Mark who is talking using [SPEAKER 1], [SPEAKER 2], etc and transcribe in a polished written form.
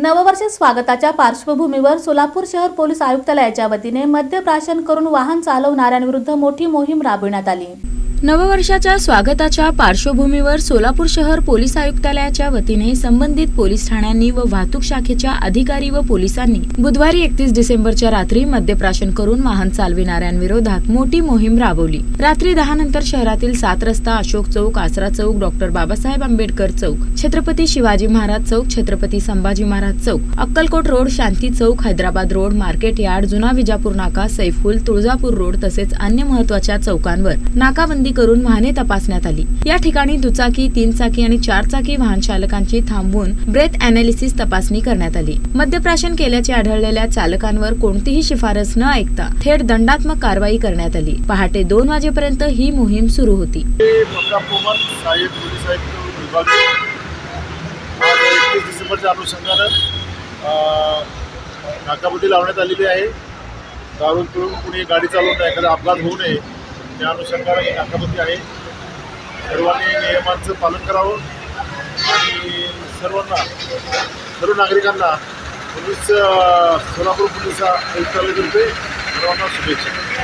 [SPEAKER 1] नववर्ष स्वागताच्या पार्श्वभूमीवर सोलापूर शहर पोलीस आयुक्तालयाच्या वतीने मद्यप्राशन करून वाहन चालवणाऱ्यांविरुद्ध मोठी मोहीम राबविण्यात आली। नववर्षाच्या स्वागताच्या पार्श्वभूमीवर सोलापूर शहर पोलीस आयुक्तालयाच्या वतीने संबंधित पोलीस ठाण्यांनी व वाहतूक शाखेच्या अधिकारी व पोलिसांनी बुधवारी 31 डिसेंबरच्या रात्री मद्यप्राशन करून वाहन चालविणाऱ्यांविरोधात मोठी मोहीम राबवली। रात्री 10 नंतर शहरातील 7 रस्ता, अशोक चौक, आसरा चौक, डॉक्टर बाबासाहेब आंबेडकर चौक, छत्रपती शिवाजी महाराज चौक, छत्रपती संभाजी महाराज चौक, अक्कलकोट रोड, शांती चौक, हैदराबाद रोड, मार्केट यार्ड, जुना विजापूर नाका, सैफुल, तुळजापूर रोड तसेच अन्य महत्त्वाच्या चौकांवर नाकाबंदी करून वाहने तपासण्यात आली। या ठिकाणी दुचाकी, 3 चाकी आणि 4 चाकी वाहन चालकांची थांबवून ब्रेथ अनालिसिस तपासणी करण्यात आली। मद्यप्राशन केल्याचे आढळलेल्या चालकांवर कोणतीही शिफारस न ऐकता थेट दंडात्मक कारवाई करण्यात आली। पहाटे 2 वाजेपर्यंत ही मोहीम सुरू होती।
[SPEAKER 2] डिसेंबरच्या अनुषंगाने नाकाबंदी लावण्यात आलेली आहे। दारू पिऊन कुणी गाडी चालवून एखादा अपघात होऊ नये त्या अनुषंगाने ही नाकाबंदी आहे। सर्वांनी नियमांचं पालन करावं आणि सर्व नागरिकांना सोलापूर पोलीस आयुक्तालयातर्फे सर्वांना शुभेच्छा।